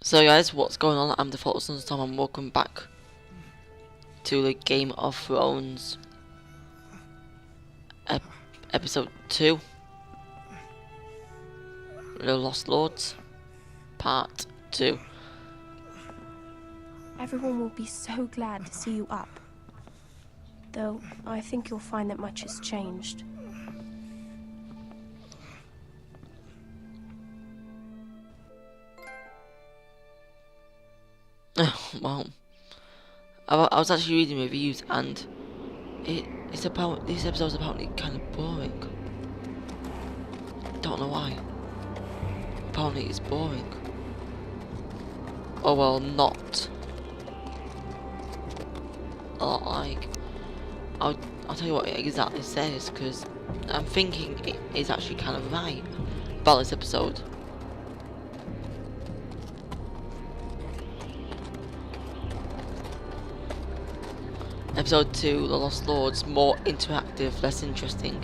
So guys, what's going on? I'm Default Sunstorm and welcome back to the Game of Thrones episode 2, The Lost Lords, part 2. Everyone will be so glad to see you up. Though, I think you'll find that much has changed. Well, I was actually reading reviews and it's about, this episode's apparently kind of boring. Don't know why. Apparently it's boring. Oh well, not. Like, I'll tell you what it exactly says, because I'm thinking it is actually kind of right about this episode. Episode 2, The Lost Lords, more interactive, less interesting,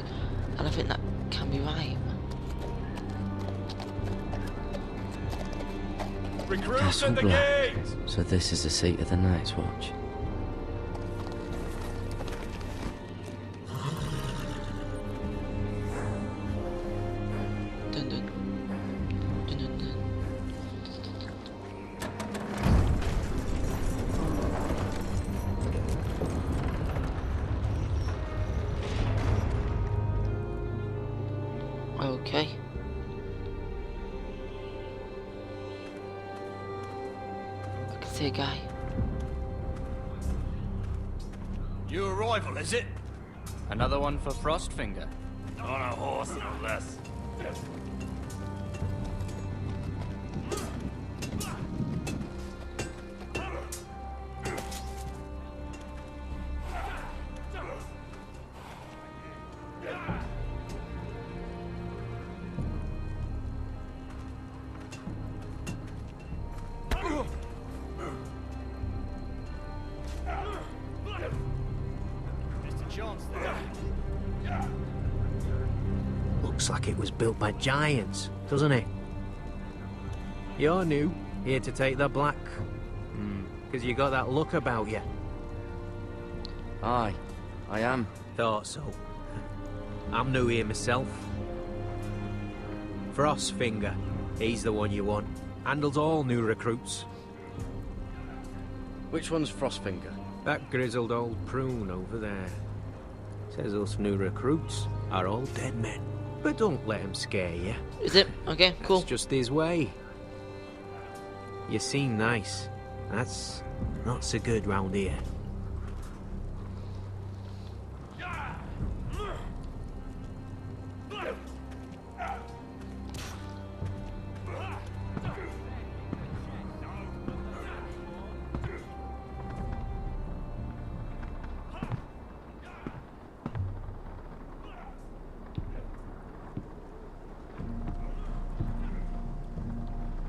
and I think that can be right. Castle Black. So this is the seat of the Night's Watch. Dun dun. Dun dun dun. Okay. I can see a guy. New arrival, is it? Another one for Frostfinger. On a horse, no less. Looks like it was built by giants, doesn't it? You're new, here to take the black. Because you got that look about you. Aye, I am. Thought so. I'm new here myself. Frostfinger, he's the one you want. Handles all new recruits. Which one's Frostfinger? That grizzled old prune over there. Says us new recruits are all dead men. But don't let him scare you. Is it? Okay, cool. That's just his way. You seem nice. That's not so good round here.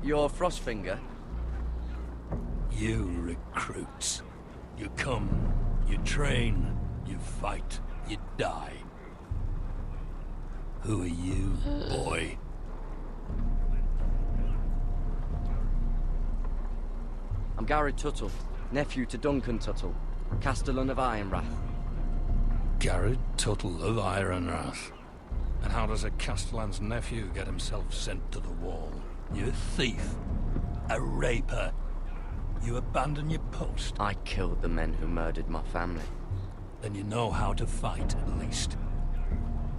You're Frostfinger? You recruits. You come, you train, you fight, you die. Who are you, boy? I'm Gary Tuttle, nephew to Duncan Tuttle, Castellan of Ironrath. Garrett Tuttle of Ironrath. And how does a Castellan's nephew get himself sent to the wall? You a thief, a raper. You abandon your post. I killed the men who murdered my family. Then you know how to fight, at least.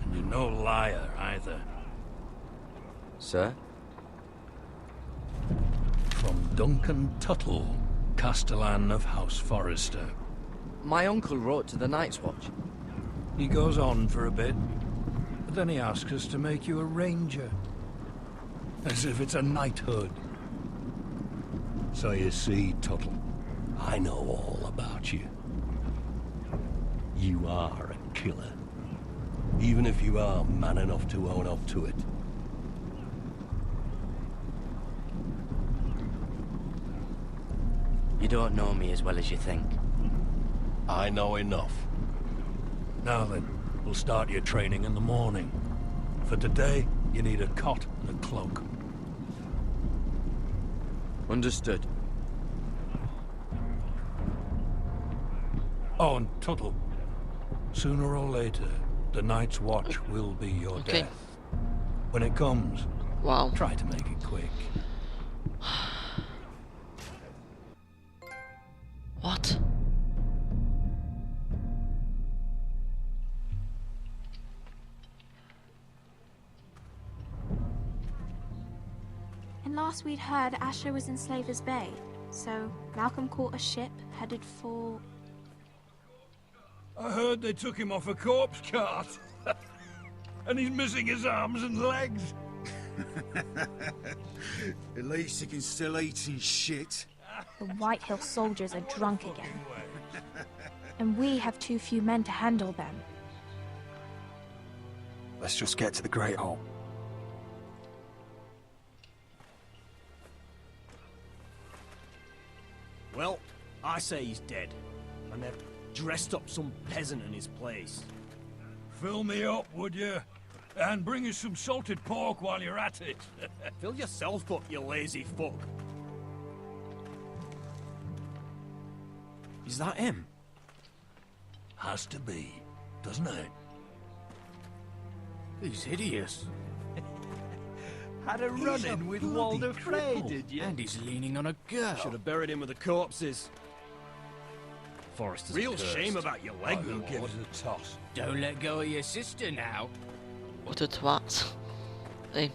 And you're no liar, either. Sir? From Duncan Tuttle, Castellan of House Forrester. My uncle wrote to the Night's Watch. He goes on for a bit, but then he asks us to make you a ranger. As if it's a knighthood. So you see, Tuttle, I know all about you. You are a killer. Even if you are man enough to own up to it. You don't know me as well as you think. I know enough. Now then, we'll start your training in the morning. For today, you need a cot and a cloak. Understood. Oh, and Tuttle. Sooner or later, the Night's Watch will be your Okay. death. When it comes, Wow. try to make it quick. What? And last we'd heard, Asher was in Slaver's Bay. So Malcolm caught a ship headed for... I heard they took him off a corpse cart. And he's missing his arms and legs. At least he can still eat and shit. The White Hill soldiers are drunk again. And we have too few men to handle them. Let's just get to the Great Hall. Well, I say he's dead. And they've dressed up some peasant in his place. Fill me up, would you? And bring us some salted pork while you're at it. Fill yourself up, you lazy fuck. Is that him? Has to be, doesn't it? He's hideous. Had a run-in with Walder Frey, did you? And he's leaning on a girl. Should have buried him with the corpses. Forrester's Real cursed. shame about your leg, Who my gives lord. a toss? Don't let go of your sister now. What a twat. Hey.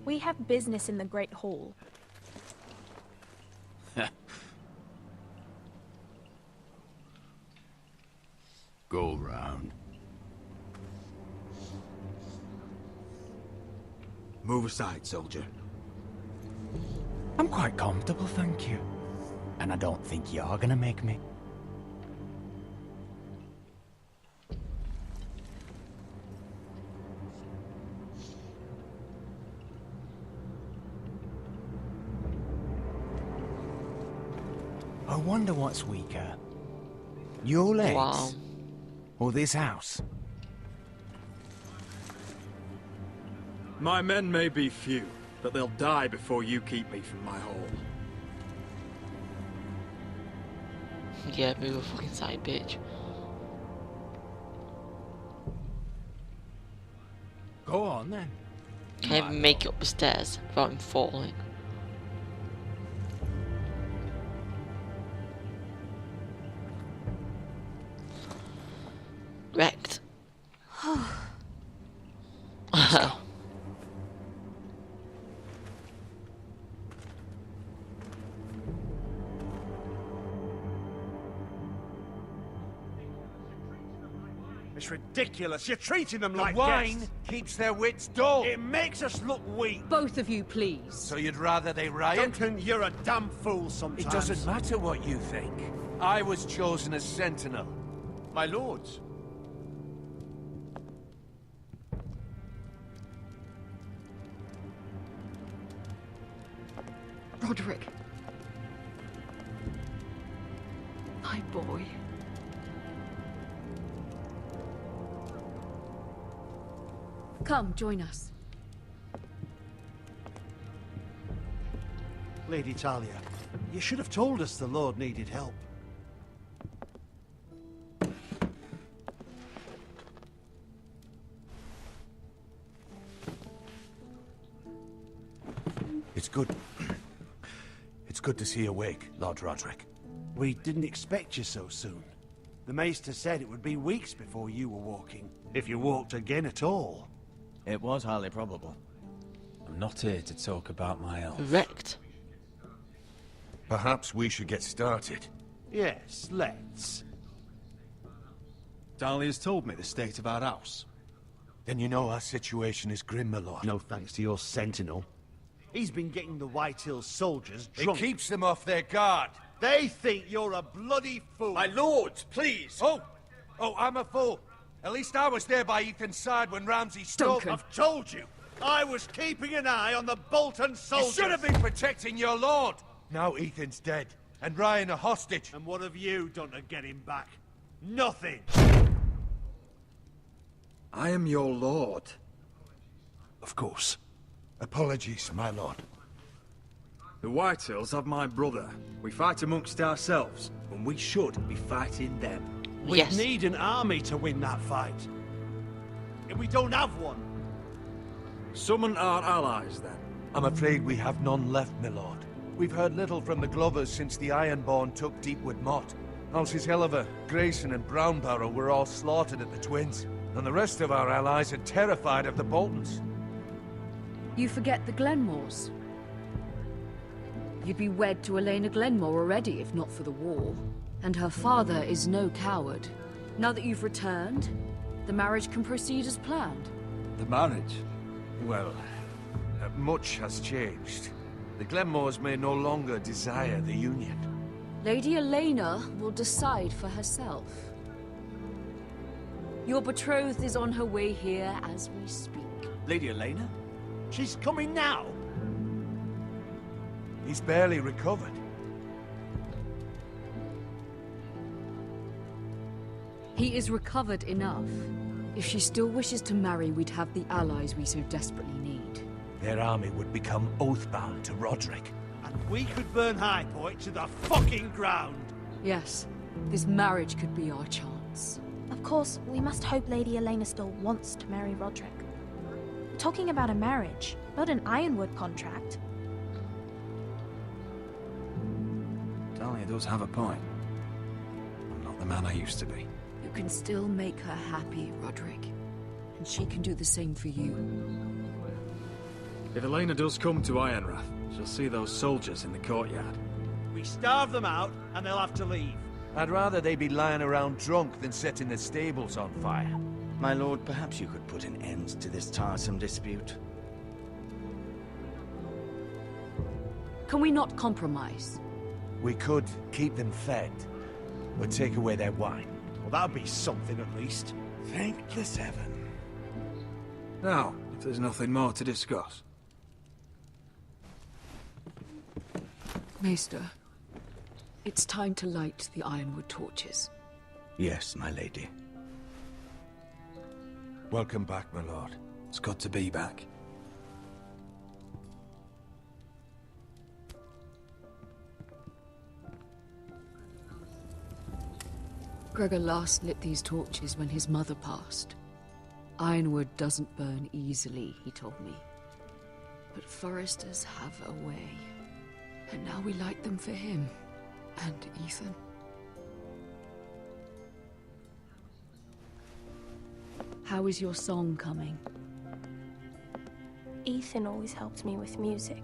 We have business in the Great Hall. Go round. Move aside, soldier. I'm quite comfortable, thank you. And I don't think you're gonna make me. I wonder what's weaker. Your legs? Wow. Or this house? My men may be few, but they'll die before you keep me from my hole. Yeah, move a fucking side, bitch. Go on then. Can't even make it up the stairs without him falling. Wrecked. It's ridiculous. You're treating them like wine guests. keeps their wits dull. It makes us look weak. Both of you, please. So you'd rather they riot? Duncan, you're a damn fool sometimes. It doesn't matter what you think. I was chosen as sentinel. My lords. Roderick. My boy. Come, join us. Lady Talia, you should have told us the Lord needed help. It's good. It's good to see you awake, Lord Roderick. We didn't expect you so soon. The Maester said it would be weeks before you were walking, if you walked again at all. It was highly probable. I'm not here to talk about my health. Wrecked. Perhaps we should get started. Yes, let's. Dahlia's told me the state of our house. Then you know our situation is grim, my lord. No thanks to your sentinel. He's been getting the White Hill soldiers drunk. It keeps them off their guard. They think you're a bloody fool. My lords, please! Oh, I'm a fool. At least I was there by Ethan's side when Ramsay stole... Duncan. I've told you. I was keeping an eye on the Bolton soldiers. You should have been protecting your lord. Now Ethan's dead, and Ryan a hostage. And what have you done to get him back? Nothing! I am your lord. Of course. Apologies, my lord. The Whitehills have my brother. We fight amongst ourselves, when we should be fighting them. We Yes. need an army to win that fight. And we don't have one. Summon our allies, then. I'm afraid we have none left, my lord. We've heard little from the Glovers since the Ironborn took Deepwood Motte. Houses Helliver, Grayson and Brownbarrow were all slaughtered at the Twins, and the rest of our allies are terrified of the Boltons. You forget the Glenmores. You'd be wed to Elena Glenmore already if not for the war. And her father is no coward. Now that you've returned, the marriage can proceed as planned. The marriage? Well, much has changed. The Glenmores may no longer desire the union. Lady Elena will decide for herself. Your betrothed is on her way here as we speak. Lady Elena? She's coming now? He's barely recovered. He is recovered enough. If she still wishes to marry, we'd have the allies we so desperately need. Their army would become oathbound to Roderick. And we could burn High Point to the fucking ground. Yes, this marriage could be our chance. Of course, we must hope Lady Elena still wants to marry Roderick. We're talking about a marriage, not an Ironwood contract. Talia does have a point. I'm not the man I used to be. You can still make her happy, Roderick. And she can do the same for you. If Elena does come to Ironrath, she'll see those soldiers in the courtyard. We starve them out, and they'll have to leave. I'd rather they be lying around drunk than setting the stables on fire. My lord, perhaps you could put an end to this tiresome dispute. Can we not compromise? We could keep them fed, but take away their wine. Well, that'd be something at least. Thank the Seven. Now, if there's nothing more to discuss. Maester, it's time to light the Ironwood torches. Yes, my lady. Welcome back, my lord. It's good to be back. Gregor last lit these torches when his mother passed. Ironwood doesn't burn easily, he told me. But foresters have a way. And now we light them for him. And Ethan. How is your song coming? Ethan always helps me with music.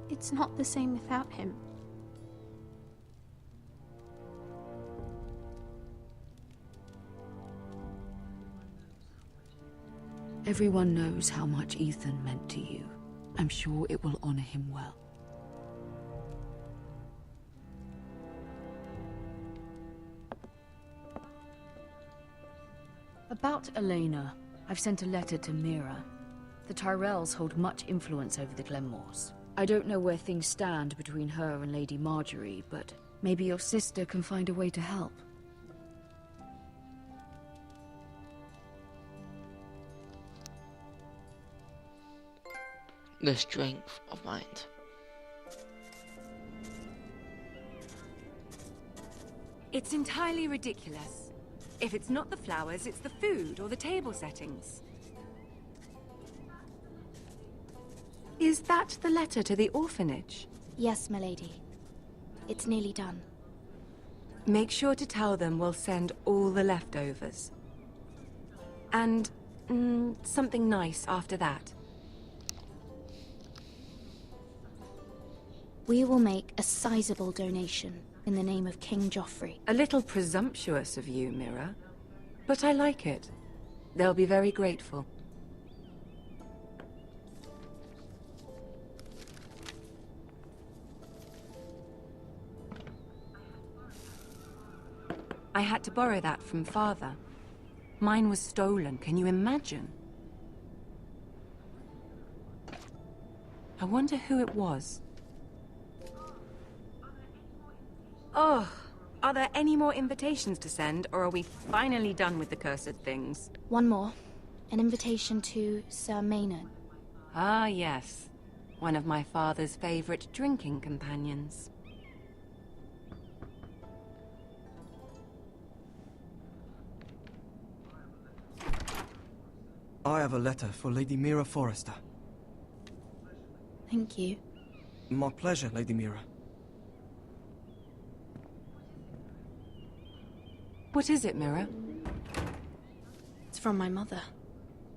It's not the same without him. Everyone knows how much Ethan meant to you. I'm sure it will honor him well. About Elena, I've sent a letter to Mira. The Tyrells hold much influence over the Glenmores. I don't know where things stand between her and Lady Marjorie, but maybe your sister can find a way to help. The strength of mind. It's entirely ridiculous. If it's not the flowers, it's the food or the table settings. Is that the letter to the orphanage? Yes, my lady. It's nearly done. Make sure to tell them we'll send all the leftovers. And something nice after that. We will make a sizable donation in the name of King Joffrey. A little presumptuous of you, Mira. But I like it. They'll be very grateful. I had to borrow that from Father. Mine was stolen, can you imagine? I wonder who it was. Oh, Are there any more invitations to send, or are we finally done with the cursed things? One more. An invitation to Sir Maynard. Ah, yes. One of my father's favorite drinking companions. I have a letter for Lady Mira Forrester. Thank you. My pleasure, Lady Mira. What is it, Mira? It's from my mother.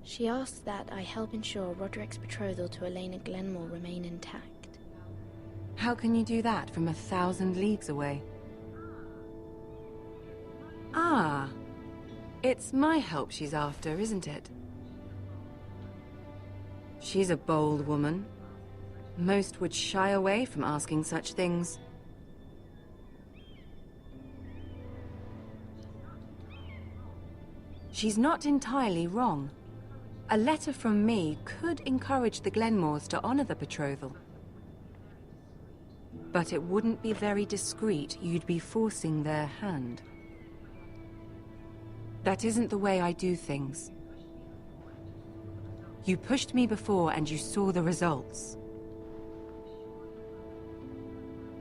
She asks that I help ensure Roderick's betrothal to Elena Glenmore remain intact. How can you do that from 1,000 leagues away? Ah. It's my help she's after, isn't it? She's a bold woman. Most would shy away from asking such things. She's not entirely wrong. A letter from me could encourage the Glenmores to honor the betrothal. But it wouldn't be very discreet. You'd be forcing their hand. That isn't the way I do things. You pushed me before and you saw the results.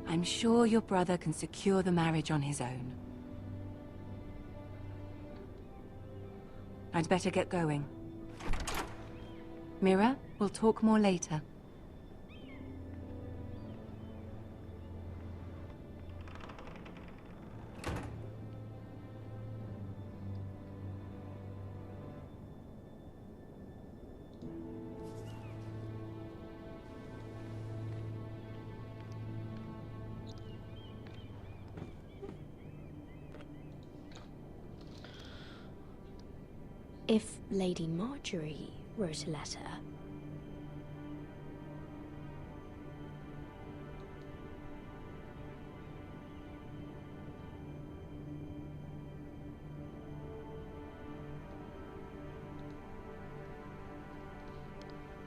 I'm sure your brother can secure the marriage on his own. I'd better get going. Mira, we'll talk more later. If Lady Marjorie wrote a letter...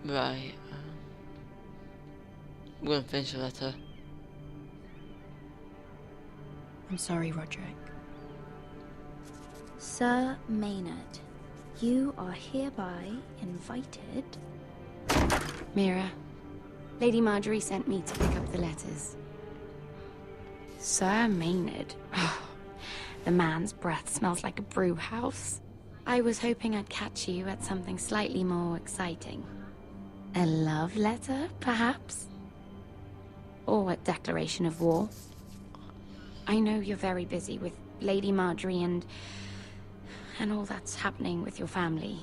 Right. I'm gonna finish the letter. I'm sorry, Roderick. Sir Maynard, you are hereby invited... Mira, Lady Marjorie sent me to pick up the letters. Sir Maynard. The man's breath smells like a brew house. I was hoping I'd catch you at something slightly more exciting. A love letter, perhaps? Or a declaration of war. I know you're very busy with Lady Marjorie and all that's happening with your family.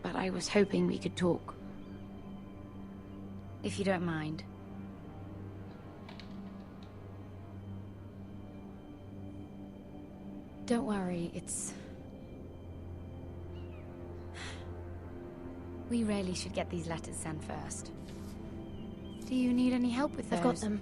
But I was hoping we could talk. If you don't mind. Don't worry, it's... We really should get these letters sent first. Do you need any help with those? I've got them.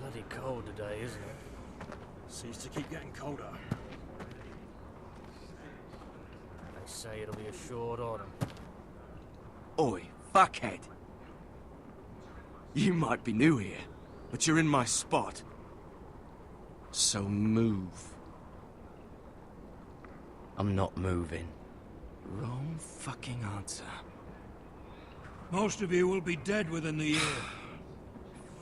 Bloody cold today, isn't it? Seems to keep getting colder. They say it'll be a short autumn. Oi, fuckhead. You might be new here, but you're in my spot. So move. I'm not moving. Wrong fucking answer. Most of you will be dead within the year.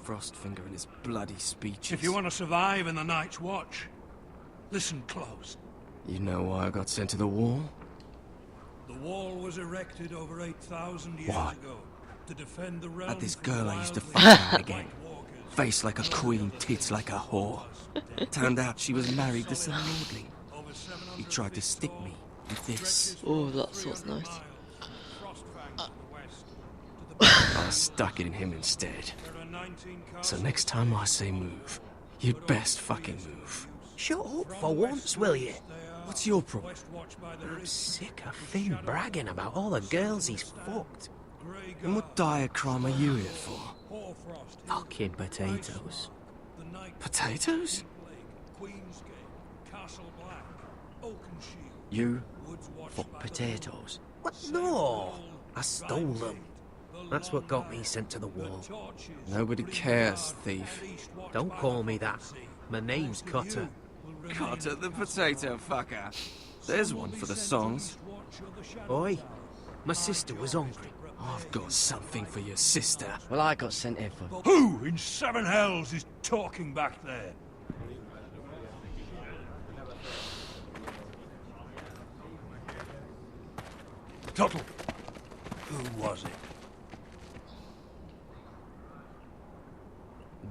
Frostfinger and his bloody speeches. If you want to survive in the Night's Watch, listen close. You know why I got sent to the wall? The wall was erected over 8,000 years What? ago to defend the realm At this from girl I used to wild fuck out beasts, again. White Walkers, Face like a queen, tits like a whore. Turned out she was married to some lordling. He tried to stick me with this. Oh, that sounds nice. I stuck it in him instead. So next time I say move, you'd best fucking move. Shut up for once, will you? What's your problem? I'm sick of Finn bragging about all the girls he's fucked. And what diacrime are you here for? Fucking potatoes. Potatoes? You fuck potatoes? What? No! I stole them. That's what got me sent to the wall. Nobody cares, thief. Don't call me that. My name's Cutter. Cutter the potato fucker. There's one for the songs. Oi, my sister was hungry. I've got something for your sister. Well, I got sent here for... Who in seven hells is talking back there? Tuttle. Who was it?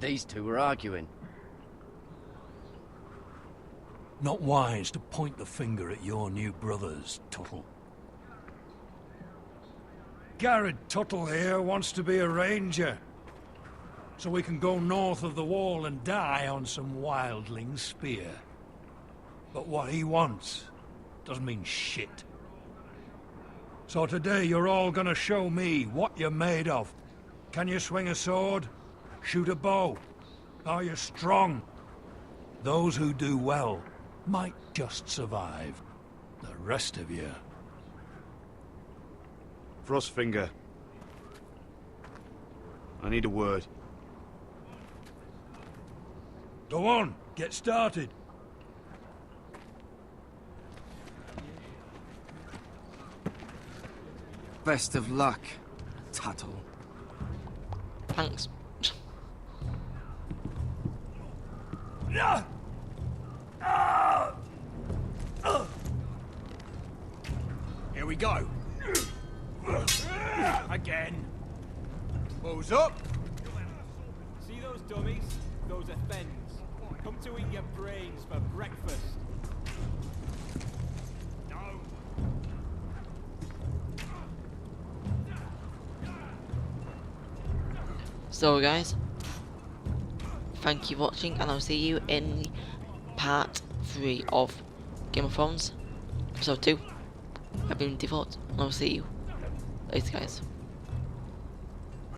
These two were arguing. Not wise to point the finger at your new brothers, Tuttle. Garrett Tuttle here wants to be a ranger, so we can go north of the wall and die on some wildling spear. But what he wants doesn't mean shit. So today you're all gonna show me what you're made of. Can you swing a sword? Shoot a bow? Are you strong? Those who do well might just survive. The rest of you... Frostfinger. I need a word. Go on, get started. Best of luck, Tuttle. Thanks. Here we go. Again. Who's up? See those dummies? Those are Fens. Come to eat your brains for breakfast. No. So guys, thank you for watching, and I'll see you in part 3 of Game of Thrones, episode 2, I've been default, and I'll see you later guys.